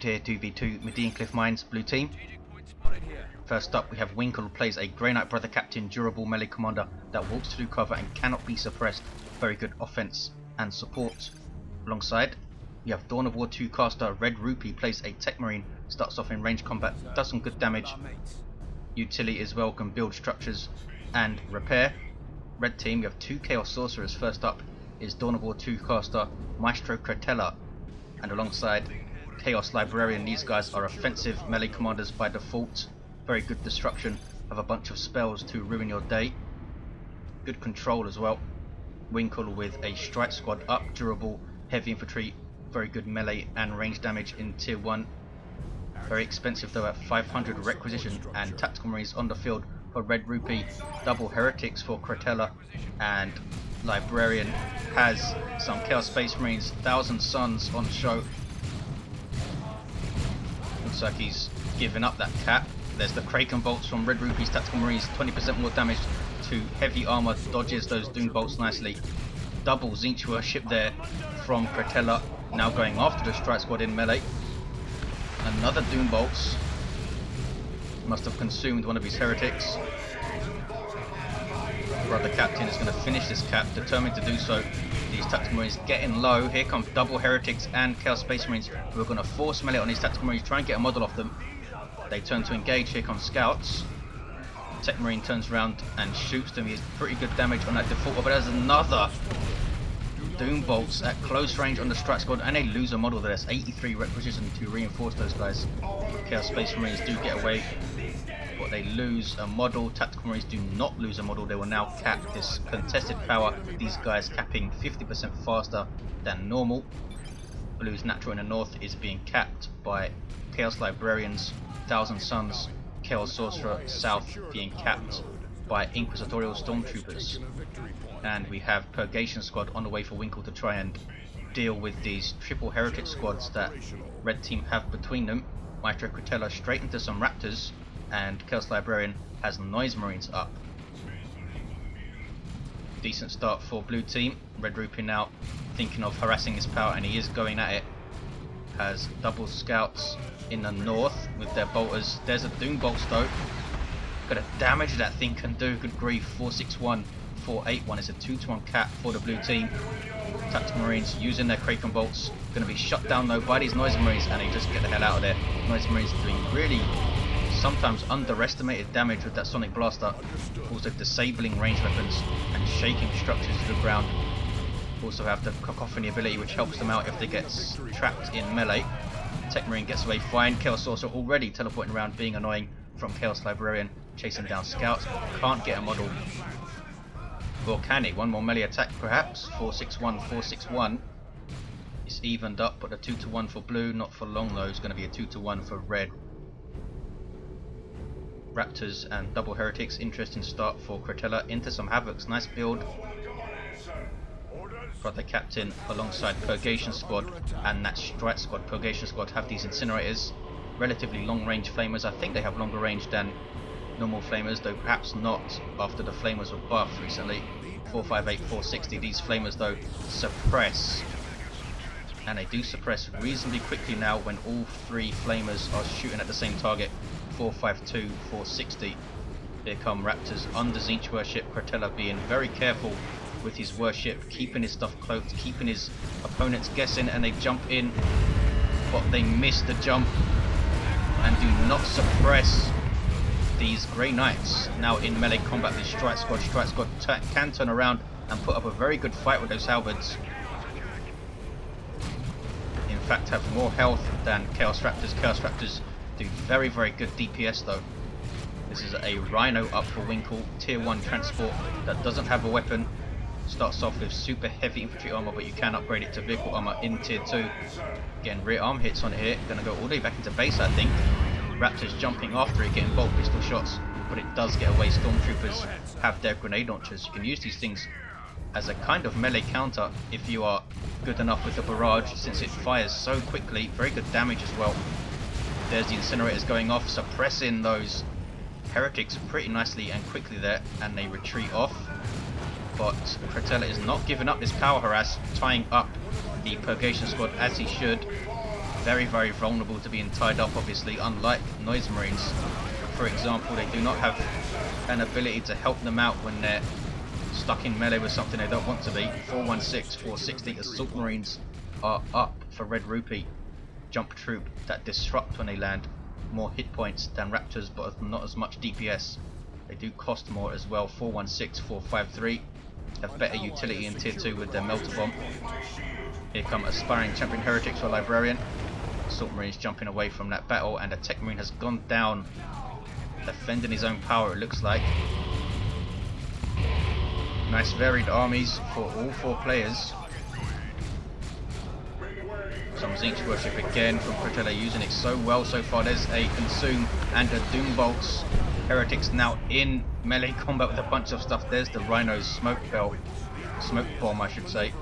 here, 2v2 Medean Cliff Mines, blue team. First up we have Winkel, who plays a Grey Knight Brother Captain, durable melee commander that walks through cover and cannot be suppressed. Very good offense and support. Alongside, we have Dawn of War 2 caster Red-Rupee, plays a Techmarine, starts off in range combat, does some good damage. Utility as well, can build structures and repair. Red team, we have 2 Chaos Sorcerers. First up is Dawn of War 2 caster Maestro Cretella, and alongside Chaos Librarian. These guys are offensive melee commanders by default. Very good destruction, have a bunch of spells to ruin your day. Good control as well. Winkel with a strike squad up, durable, heavy infantry, very good melee and range damage in tier 1. Very expensive though at 500 requisition, and tactical marines on the field for Red-Rupee, double heretics for Cretella, and Librarian has some Chaos Space Marines, 1000 Suns on show. Looks like he's given up that cap. There's the Kraken bolts from Red-Rupee's tactical marines, 20% more damage to heavy armor, dodges those doom bolts nicely. Double Zinch worship there from Cretella, now going after the strike squad in melee. Another doom bolts, must have consumed one of his heretics. Brother Captain is going to finish this cap, determined to do so. These tactical marines getting low. Here come double heretics and Chaos Space Marines, who are going to force melee on these tactical marines, try and get a model off them. They turn to engage. Here come scouts. Techmarine turns around and shoots them. He has pretty good damage on that default, but there's another doom bolts at close range on the strike squad, and they lose a model there. There's 83 requisition to reinforce those guys. Chaos Space Marines do get away, but they lose a model. Tactical Marines do not lose a model. They will now cap this contested power. These guys capping 50% faster than normal. Blue's natural in the north is being capped by Chaos Librarians, 1000 Suns. Chaos Sorcerer south being capped by Inquisitorial Stormtroopers. And we have Purgation Squad on the way for Winkel to try and deal with these triple heretic squads that red team have between them. Maestro Cretella straight into some Raptors, and Chaos Librarian has Noise Marines up. Decent start for blue team. Red-Rupee now thinking of harassing his power, and he is going at it. Has double scouts in the north with their bolters. There's a doom bolts though. Got a damage that thing can do. Good grief. 461, 481. It's a 2-to-1 cap for the blue team. Tactical Marines using their Kraken bolts. Going to be shut down though by these Noise Marines, and they just get the hell out of there. Noise Marines are doing really sometimes underestimated damage with that Sonic Blaster. Also disabling range weapons and shaking structures to the ground. Also have the Cacophony ability, which helps them out if they get trapped in melee. Techmarine gets away fine. Chaos Sorcerer already teleporting around, being annoying from Chaos Librarian, chasing down scouts. Can't get a model. Or can it? One more melee attack perhaps. 461, 461. It's evened up, but a 2-to-1 for blue, not for long though. It's going to be a 2-to-1 for red. Raptors and double heretics, interesting start for Cretella into some havocs. Nice build. Brother Captain alongside Purgation Squad and that strike squad. Purgation Squad have these incinerators, relatively long range flamers. I think they have longer range than normal flamers, though perhaps not after the flamers were buffed recently. 458, 460. These flamers though suppress, and they do suppress reasonably quickly now when all 3 flamers are shooting at the same target. 452, 460. Here come Raptors under Zinch worship. Cretella being very careful with his worship, keeping his stuff cloaked, keeping his opponents guessing, and they jump in, but they miss the jump and do not suppress these Grey Knights. Now in melee combat, this Strike Squad can turn around and put up a very good fight with those halberds. In fact, have more health than Chaos Raptors. Chaos Raptors do very, very good DPS though. This is a Rhino up for Winkel, tier 1 transport that doesn't have a weapon. Starts off with super heavy infantry armor, but you can upgrade it to vehicle armor in tier 2. Again, rear arm hits on it here. Gonna go all the way back into base, I think. Raptors jumping after it, getting bolt pistol shots, but it does get away. Stormtroopers have their grenade launchers. You can use these things as a kind of melee counter if you are good enough with the barrage, since it fires so quickly. Very good damage as well. There's the incinerators going off, suppressing those heretics pretty nicely and quickly there, and they retreat off. But Cretella is not giving up this power harass, tying up the Purgation Squad as he should. very, very vulnerable to being tied up, obviously, unlike Noise Marines. For example, they do not have an ability to help them out when they're stuck in melee with something they don't want to be. 416, 460 Assault Marines are up for Red-Rupee. Jump troop that disrupt when they land. More hit points than Raptors, but not as much DPS. They do cost more as well. 416, 453 have better utility in tier 2 with their Melter Bomb. Here come Aspiring Champion Heretics for Librarian. Assault Marines jumping away from that battle, and a Techmarine has gone down, defending his own power, it looks like. Nice varied armies for all 4 players. Some Zinch Worship again from Cretella, using it so well so far. There's a Consume and a Doom Bolts. Heretics now in melee combat with a bunch of stuff. There's the Rhino's Smoke Bomb, I should say.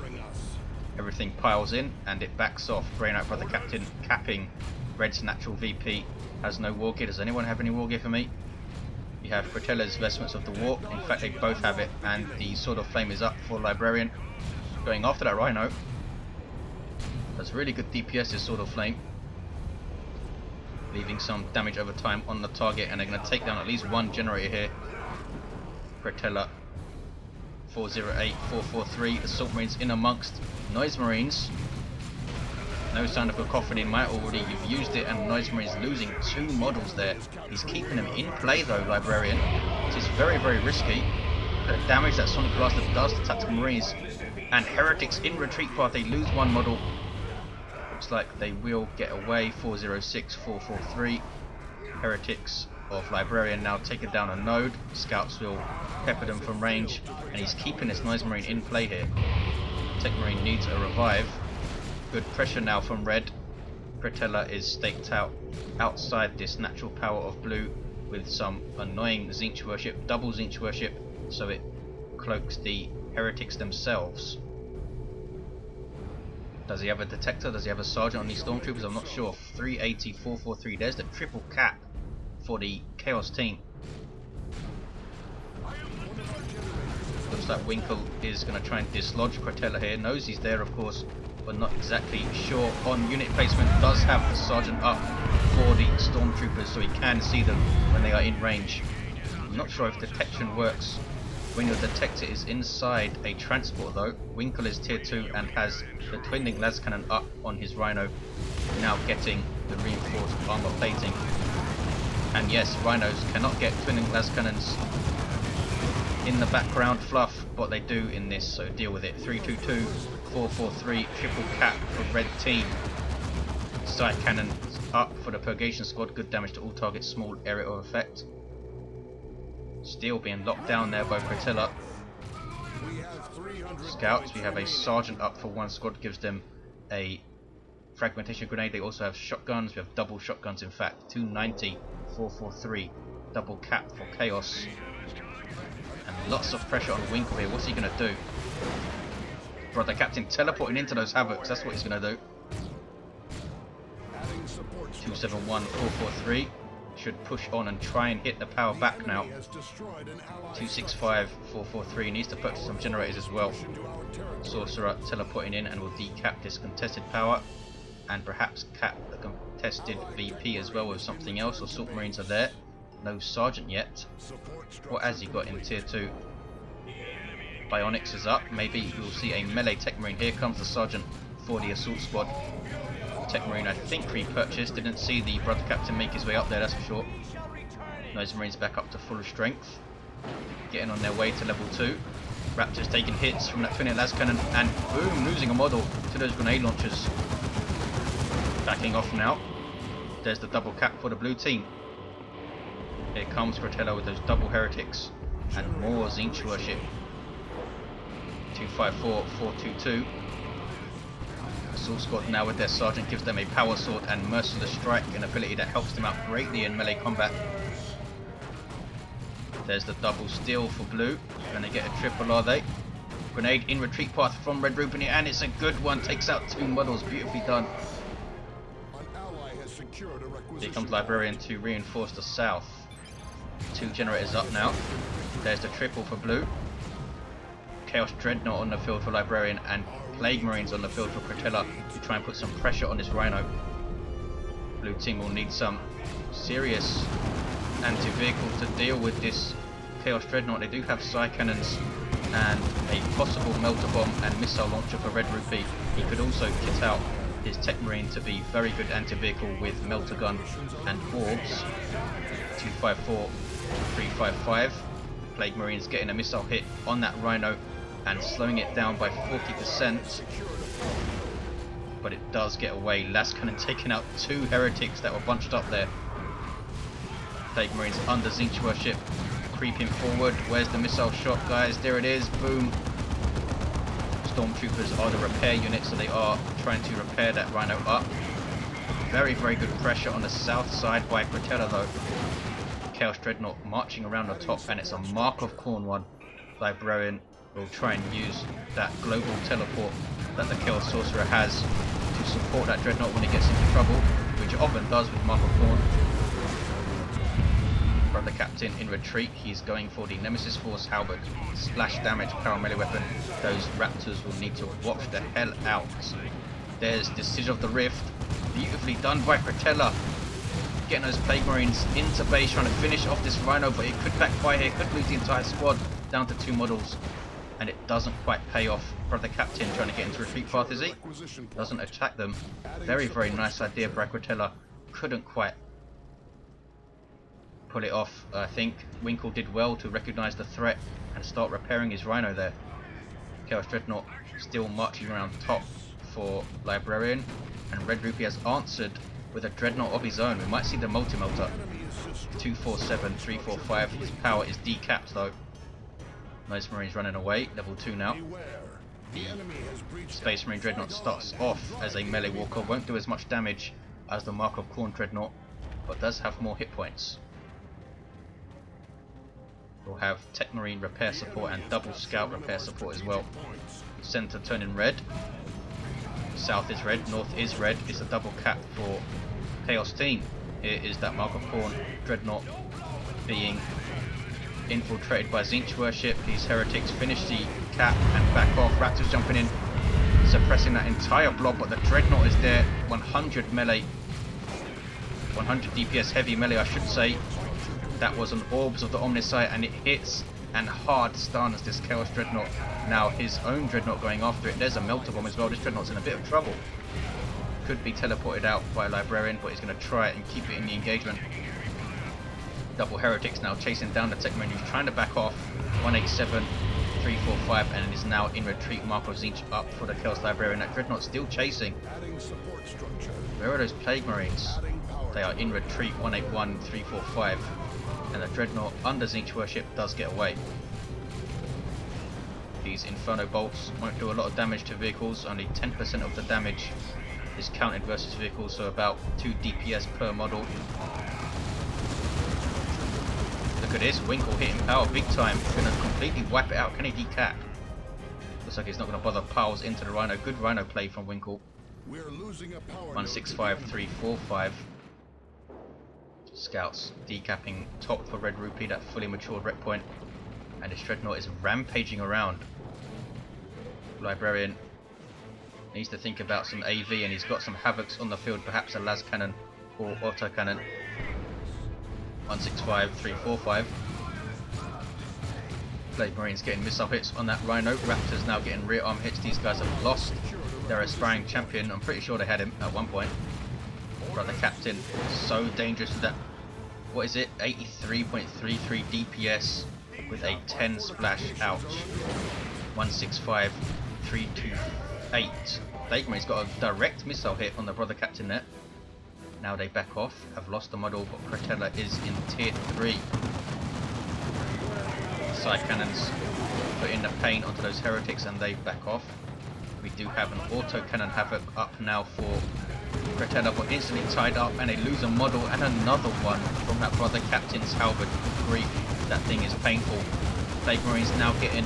Everything piles in and it backs off. Grey Knight Brother Captain capping Red's natural VP. Has no war gear. Does anyone have any war gear for me? You have Cretella's Vestments of the Warp. In fact, they both have it, and the Sword of Flame is up for Librarian. Going after that Rhino. That's really good DPS, this Sword of Flame. Leaving some damage over time on the target, and they're going to take down at least one generator here. Cretella 408, 443. Assault Marines in amongst Noise Marines. No sign of cacophony in my already. You've used it, and Noise Marines losing 2 models there. He's keeping them in play though, Librarian. Which is very, very risky. The damage that Sonic Blaster does to Tactical Marines. And Heretics in retreat path, they lose 1 model. Looks like they will get away. 406, 443. Heretics of Librarian now taking down a node. Scouts will pepper them from range, and he's keeping this Noise Marine in play here. Techmarine needs a revive. Good pressure now from Red. Cretella is staked out outside this natural power of blue with some annoying Zinch Worship, double Zinch Worship, so it cloaks the Heretics themselves. Does he have a detector? Does he have a sergeant on these stormtroopers? I'm not sure. 380, 443. There's the triple cap for the Chaos team. Looks like Winkel is going to try and dislodge Cretella here. Knows he's there, of course, but not exactly sure on unit placement. Does have the sergeant up for the stormtroopers, so he can see them when they are in range. I'm not sure if detection works when your detector is inside a transport though. Winkel is tier 2 and has the twin-link las cannon up on his Rhino, now getting the reinforced armor plating. And yes, Rhinos cannot get twin-link las cannons in the background fluff, but they do in this, so deal with it. 322, 443, triple cap for Red team. Side cannon up for the Purgation Squad, good damage to all targets, small area of effect. Still being locked down there by Cretella. Scouts, we have a sergeant up for 1 squad, gives them a fragmentation grenade. They also have shotguns, we have double shotguns in fact. 290, 443, double cap for Chaos. And lots of pressure on Winkel here. What's he going to do? Brother Captain teleporting into those Havocs, that's what he's going to do. 271, 443. Should push on and try and hit the power back now. 265, 443 needs to purchase some generators as well. Sorcerer teleporting in and will decap this contested power, and perhaps cap the contested VP as well with something else. Assault Marines are there. No sergeant yet. What has he got in tier 2? Bionics is up. Maybe we'll see a melee Techmarine. Here comes the sergeant for the assault squad. Techmarine I think repurchased, didn't see the Brother Captain make his way up there, that's for sure. Noise Marines back up to full strength, getting on their way to level 2. Raptors taking hits from that twin-hit las cannon, and boom, losing a model to those grenade launchers. Backing off now. There's the double cap for the blue team. Here comes Cretella with those double heretics and more Zinch Worship. 254, 422. Assault squad now with their sergeant gives them a power sword and merciless strike, an ability that helps them out greatly in melee combat. There's the double steal for blue. Gonna get a triple, are they? Grenade in retreat path from Red-Rupee, and it's a good one. Takes out 2 models, beautifully done. Here comes Librarian to reinforce the south. 2 generators up now. There's the triple for blue. Chaos Dreadnought on the field for Librarian, and Plague Marines on the field for Cretella to try and put some pressure on this Rhino. Blue team will need some serious anti-vehicles to deal with this Chaos Dreadnought. They do have Psy Cannons and a possible Melter Bomb and Missile Launcher for Red-Rupee. He could also kit out his Techmarine to be very good anti-vehicle with Melter Gun and Orbs. 254, 355. Plague Marine's getting a missile hit on that Rhino and slowing it down by 40%. But it does get away. Last Cannon taking out 2 heretics that were bunched up there. Plague Marines under Zinch Worship, creeping forward. Where's the missile shot, guys? There it is. Boom. Stormtroopers are the repair unit, so they are trying to repair that Rhino up. Very, very good pressure on the south side by Cretella, though. Chaos Dreadnought marching around the top, and it's a Mark of Khorne one. Librarian will try and use that global teleport that the Chaos Sorcerer has to support that Dreadnought when it gets into trouble, which it often does with Mark of Khorne. From the Captain in retreat, he's going for the Nemesis Force Halberd. Splash damage, power melee weapon. Those Raptors will need to watch the hell out. There's the Siege of the Rift. Beautifully done by Cretella. Getting those Plague Marines into base, trying to finish off this Rhino, but it could backfire here, could lose the entire squad down to 2 models. And it doesn't quite pay off. For the Captain trying to get into retreat path, is he? Doesn't attack them. Very, very nice idea by Cretella. Couldn't quite pull it off. I think Winkel did well to recognise the threat and start repairing his Rhino there. Chaos Dreadnought still marching around top for Librarian, and Red-Rupee has answered with a Dreadnought of his own. We might see the multi-melter. 247, 345. His power is decapped though. Nice Marines running away. Level 2 now. The Space Marine Dreadnought starts off as a melee walker. Won't do as much damage as the Mark of Khorne Dreadnought, but does have more hit points. We'll have Techmarine repair support and double Scout repair support as well. Centre turning red. South is red, north is red. It's a double cap for Chaos Team. Here is that Mark of Khorne Dreadnought being infiltrated by Zinch Worship. These heretics finish the cap and back off. Raptors jumping in, suppressing that entire blob, but the Dreadnought is there. 100 melee, 100 DPS heavy melee I should say. That was an Orbs of the Omniscience, and it hits and hard stuns this Chaos Dreadnought. Now his own Dreadnought going after it. There's a Melter Bomb as well. This Dreadnought's in a bit of trouble. Could be teleported out by Librarian, but he's going to try it and keep it in the engagement. Double Heretics now chasing down the Techmarine, who's trying to back off. 187, 345, and is now in retreat. Mark of Zinch up for the Chaos Librarian. That Dreadnought still chasing. Where are those Plague Marines? They are in retreat. 181, 345. And the Dreadnought under Zinch Worship does get away. These Inferno Bolts won't do a lot of damage to vehicles. Only 10% of the damage is counted versus vehicles, so about 2 DPS per model. Look at this, Winkel hitting power big time. Gonna completely wipe it out. Can he decap? Looks like he's not gonna bother piles into the Rhino. Good Rhino play from Winkel. 165, 345. Scouts decapping top for Red-Rupee, that fully matured rep point, and his Dreadnought is rampaging around. Librarian needs to think about some AV, and he's got some Havocs on the field, perhaps a las cannon or auto cannon. 165, 345. Plague Marines getting missile hits on that Rhino. Raptors now getting rear arm hits. These guys have lost their aspiring champion. I'm pretty sure they had him at one point. Brother Captain, so dangerous with that. What is it? 83.33 DPS with a 10 splash. Ouch. 165, 328. Plague Marine's got a direct missile hit on the Brother Captain there. Now they back off. Have lost the model, but Cretella is in tier 3. Side cannons put in the pain onto those heretics, and they back off. We do have an auto cannon Havoc up now for Cretella, but instantly tied up, and they lose a model and another one from that Brother Captain's Halberd. Grief, that thing is painful. Plague Marines now getting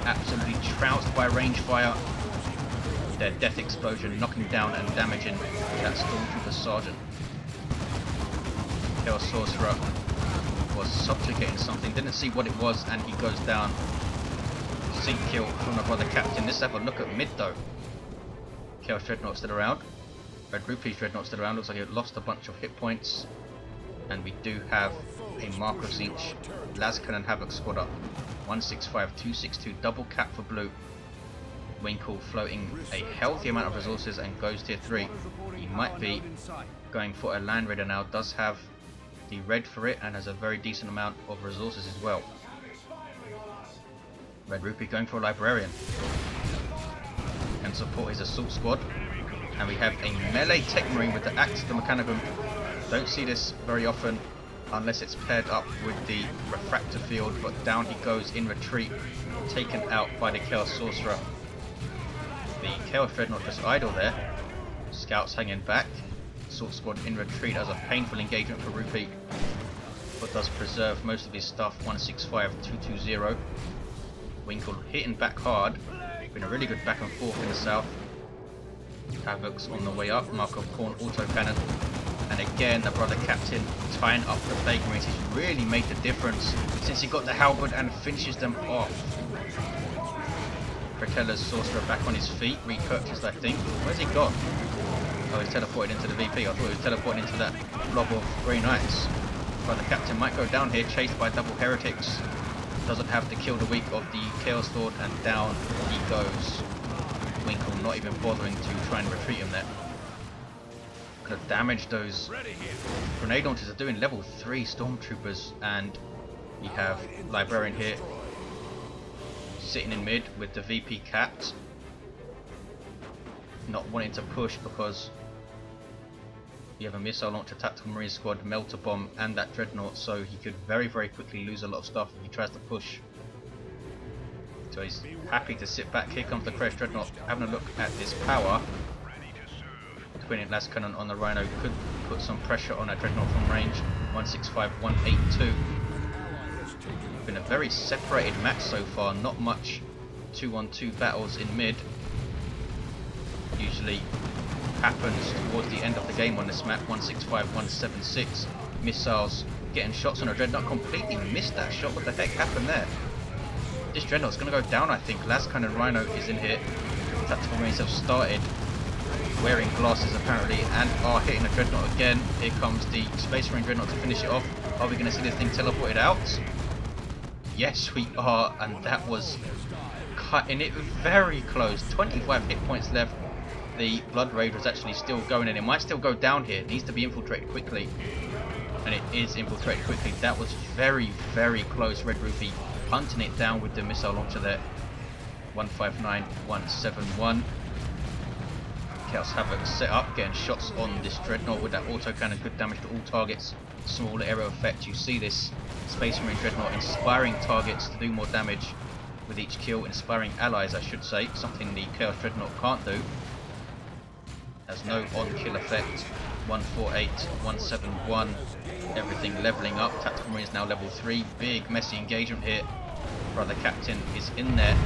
absolutely trounced by range fire. Their death explosion knocking down and damaging that Stormtrooper Sergeant. Chaos Sorcerer was subjugating something, didn't see what it was, and he goes down. Sink kill from the Brother Captain. Let's have a look at mid though. Chaos Dreadnought still around. Red-Rupee's Dreadnought still around, looks like it lost a bunch of hit points. And we do have a Mark of Siege, Laskan and Havoc squad up. 165, 262, double cap for blue. Winkel floating a healthy amount of resources and goes tier 3. He might be going for a Land Raider now, does have the red for it and has a very decent amount of resources as well. Red-Rupee going for a Librarian. Can support his assault squad. And we have a melee Techmarine with the Axe of the Mechanicum. Don't see this very often unless it's paired up with the Refractor Field, but down he goes in retreat, taken out by the Chaos Sorcerer. The Chaos Dreadnought just idle there. Scouts hanging back. Assault squad in retreat as a painful engagement for Rupee, but does preserve most of his stuff. 165, 220. Winkel hitting back hard. Been a really good back and forth in the south. Havoc's on the way up. Mark of Corn autocannon. And again, the brother captain tying up the Plague Marines. He's really made the difference since he got the halberd and finishes them off. Cretella's Sorcerer back on his feet. Repurchased, I think. Where's he gone? Oh, he's teleported into the VP. I thought he was teleporting into that blob of Grey Knights. Brother captain might go down here, chased by double heretics. Doesn't have the kill the week of the Chaos Lord, and down he goes. Winkel not even bothering to try and retreat him there. Could have damaged those grenade launchers. Are doing level 3 stormtroopers, and we have Librarian here sitting in mid with the VP capped, not wanting to push because you have a missile launcher, tactical marine squad, melter bomb, and that dreadnought, so he could very quickly lose a lot of stuff if he tries to push. So he's happy to sit back. Here comes the Crash Dreadnought, having a look at this power. Twin Last Cannon on the Rhino could put some pressure on that dreadnought from range. 165, 182. Been a very separated match so far, not much 2-on-2 battles in mid. Usually happens towards the end of the game on this map. 165, 176. Missiles getting shots on a dreadnought. Completely missed that shot. What the heck happened there? This dreadnought's going to go down, I think. Last Cannon Rhino is in here. Tactical Marines have started wearing glasses apparently and are hitting the dreadnought again. Here comes the Space Marine dreadnought to finish it off. Are we going to see this thing teleported out? Yes, we are, and that was cutting it very close. 25 hit points left. The Blood Raid was actually still going, and it might still go down here. It needs to be infiltrated quickly, and it is infiltrated quickly. That was very close. Red-Rupee hunting it down with the missile launcher there. 159, 171. Chaos Havoc set up, getting shots on this dreadnought with that autocannon. Good damage to all targets. Small area effect. You see this Space Marine dreadnought inspiring targets to do more damage with each kill. Inspiring allies, I should say. Something the Chaos Dreadnought can't do. Has no on-kill effect. 148, 171. Everything leveling up. Tactical Marine is now level 3. Big messy engagement here. Brother Captain is in there.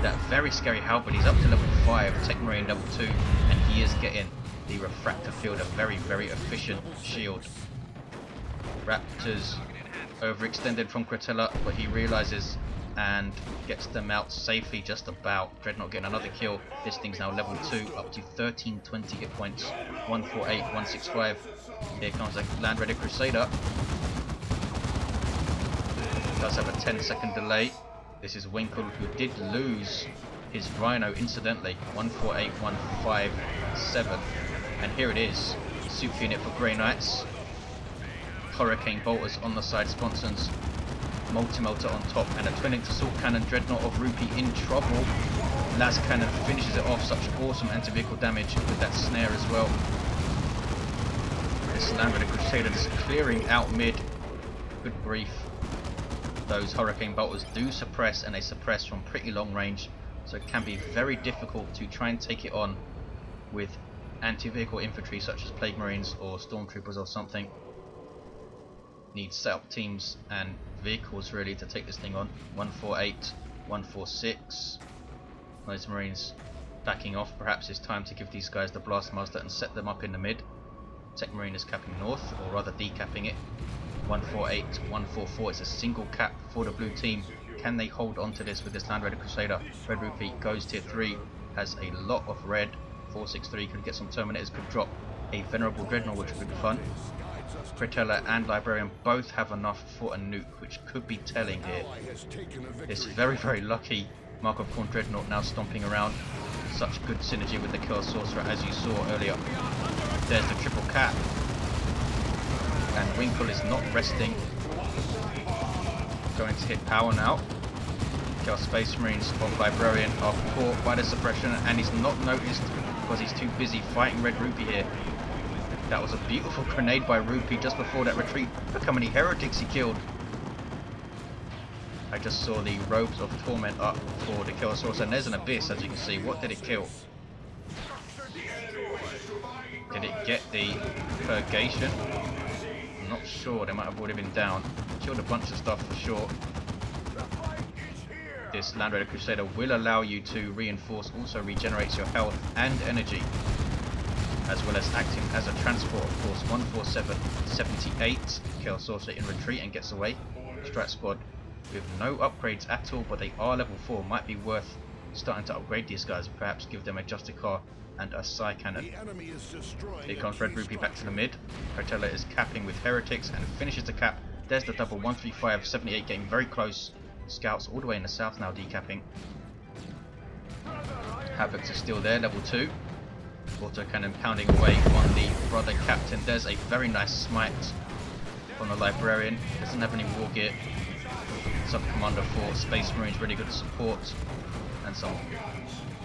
That very scary halberd. He's up to level 5. Techmarine level 2, and he is getting the Refractor Field, a very efficient shield. Raptors overextended from Cretella, but he realizes and gets them out safely just about. Dreadnought getting another kill. This thing's now level 2, up to 1320 hit points. 148, 165. Here comes the Land Raider Crusader. Does have a 10-second delay. This is Winkel, who did lose his Rhino incidentally. 148, 157. And here it is. Super unit for Grey Knights. Hurricane Bolters on the side, sponsons. Multi-melter on top, and a twin-linked assault cannon. Dreadnought of Rupee in trouble. Las Cannon finishes it off. Such awesome anti-vehicle damage with that snare as well. This Land Raider Crusader is clearing out mid. Good grief. Those Hurricane Bolters do suppress, and they suppress from pretty long range, so it can be very difficult to try and take it on with anti-vehicle infantry such as Plague Marines or Stormtroopers or something. Need setup teams and vehicles really to take this thing on. 148, 146. Those Marines backing off. Perhaps it's time to give these guys the Blastmaster and set them up in the mid. Techmarine is capping north, or rather decapping it. 148, 144. It's a single cap for the blue team. Can they hold on to this with this Land Raider Crusader? Red-Rupee goes tier 3, has a lot of red, 463 could get some Terminators, could drop a Venerable Dreadnought, which would be fun. Cretella and Librarian both have enough for a nuke, which could be telling here. This very, very lucky Mark of Khorne Dreadnought now stomping around. Such good synergy with the Chaos Sorcerer, as you saw earlier. There's the triple cap. And Winkel is not resting. Going to hit power now. Chaos Space Marines of Librarian are caught by the suppression, and he's not noticed because he's too busy fighting Red-Rupee here. That was a beautiful grenade by Rupee just before that retreat. Look how many heretics he killed. I just saw the Robes of Torment up for the Chaos Sorcerer, and there's an Abyss, as you can see. What did it kill? Did it get the Purgation? I'm not sure, they might have already been down. Killed a bunch of stuff for sure. This Land Raider Crusader will allow you to reinforce, also regenerates your health and energy, as well as acting as a transport, of course. 147, 78. Chaos Sorcerer in retreat and gets away. Strat Squad with no upgrades at all, but they are level 4. Might be worth starting to upgrade these guys, perhaps give them a Justicar and a Psy Cannon. Here comes Red-Rupee back to the mid. Cretella is capping with heretics and finishes the cap. There's the double 135, 78, getting very close. Scouts all the way in the south now decapping. Havocs is still there, level 2. Autocannon pounding away on the brother captain. There's a very nice smite on the Librarian. Doesn't have any war gear. Sub-commander for Space Marines, really good support. And some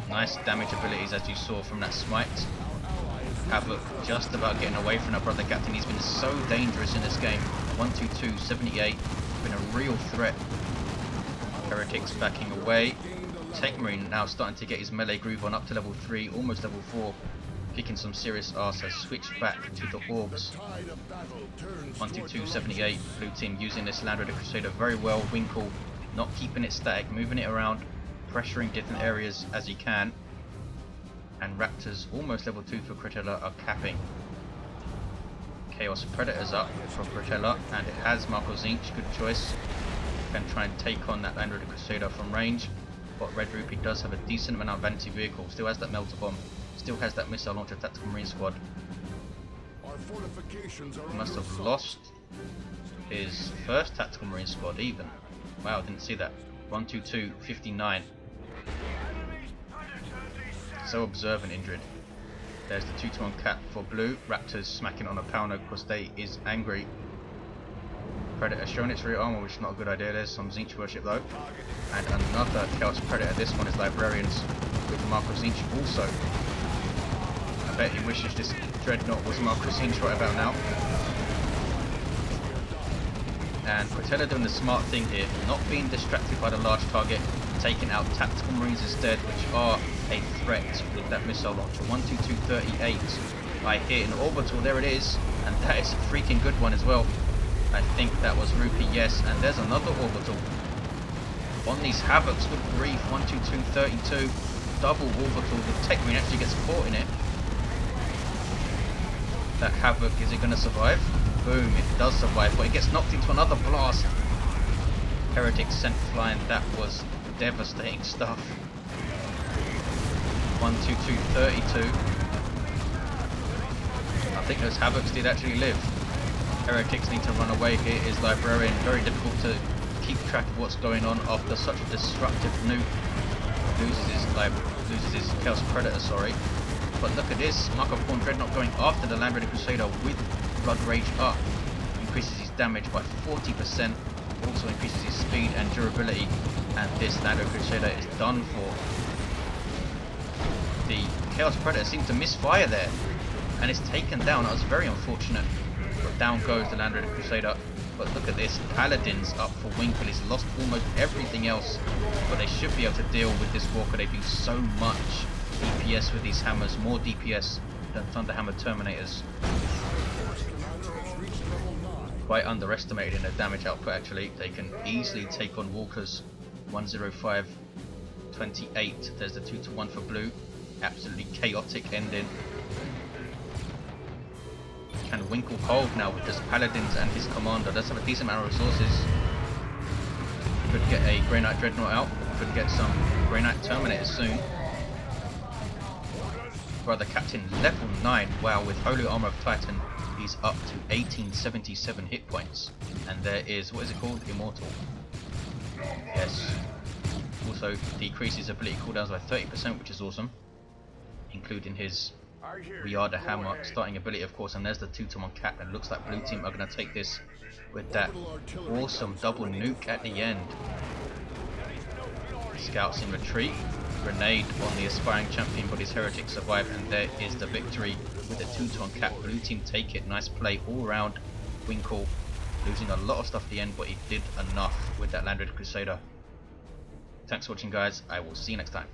nice damage abilities, as you saw from that smite. Havoc just about getting away from that brother captain. He's been so dangerous in this game. 122, 78. Been a real threat. Heretics backing away. Techmarine now starting to get his melee groove on, up to level 3, almost level 4. Kicking some serious arse, has switched back to the Orbs. 122, 78. Blue team using this Land Raider Crusader very well. Winkel not keeping it static, moving it around, pressuring different areas as he can. And Raptors, almost level 2 for Cretella, are capping. Chaos Predators up from Cretella, and it has Marco Zinch, good choice. Can try and take on that Land Raider Crusader from range, but Red-Rupee does have a decent amount of vanity vehicle, still has that melter bomb, still has that missile launcher tactical marine squad. He must have lost his first tactical marine squad even. Wow, didn't see that. 122, 59. So observant, Indrid. There's the 2-to-1 cap for blue. Raptors smacking on a pounder because they is angry. Predator showing its rear armor, which is not a good idea. There's some Zinch worship though. And another Chaos Predator. This one is Librarians with Marco Zinch also. I bet he wishes this Dreadnought was Marco Zinch right about now. And Cretella doing the smart thing here, not being distracted by the large target, taking out tactical marines instead, which are a threat with that missile launcher. 122, 38. I hit an orbital, there it is, and that is a freaking good one as well. I think that was Rupee, yes, and there's another orbital. On these Havocs, good grief, 122, 32. Double orbital, the Techmarine actually gets caught in it. That Havoc, is it going to survive? Boom, it does survive, but it gets knocked into another blast. Heretics sent flying, that was devastating stuff. 122, 32. I think those Havocs did actually live. Heretics need to run away. Here is Librarian, very difficult to keep track of what's going on after such a destructive nuke. Loses his Chaos Predator, sorry. But look at this, Mark of Khorne Dreadnought going after the Land Raider Crusader with Blood Rage up. Increases his damage by 40%, also increases his speed and durability, and this Land Raider Crusader is done for. The Chaos Predator seemed to misfire there, and it's taken down. That was very unfortunate. But down goes the Land Raider Crusader. But look at this, Paladins up for Winkel. He's lost almost everything else, but they should be able to deal with this Walker. They do so much DPS with these hammers, more DPS than Thunderhammer Terminators. Quite underestimated in their damage output actually. They can easily take on Walkers. 105, 28. There's the 2-to-1 for blue. Absolutely chaotic ending. Can Winkel hold now with just Paladins and his commander? Does have a decent amount of resources. Could get a Grey Knight Dreadnought out. Could get some Grey Knight Terminators soon. brother captain, level 9. Wow, with Holy Armor of Titan, he's up to 1877 hit points. And there is, what is it called? Immortal. Yes. Also decreases ability cooldowns by 30%, which is awesome. Including his We Are the Hammer starting ability, of course. And there's the 2-to-1 cap. And it looks like blue team are going to take this with that awesome double nuke at the end. Scouts in retreat. Grenade on the aspiring champion, but his heretics survive, and there is the victory with a 2-to-1 cap. Blue team take it. Nice play all round. Winkel losing a lot of stuff at the end, but he did enough with that Landed Crusader. Thanks for watching, guys. I will see you next time.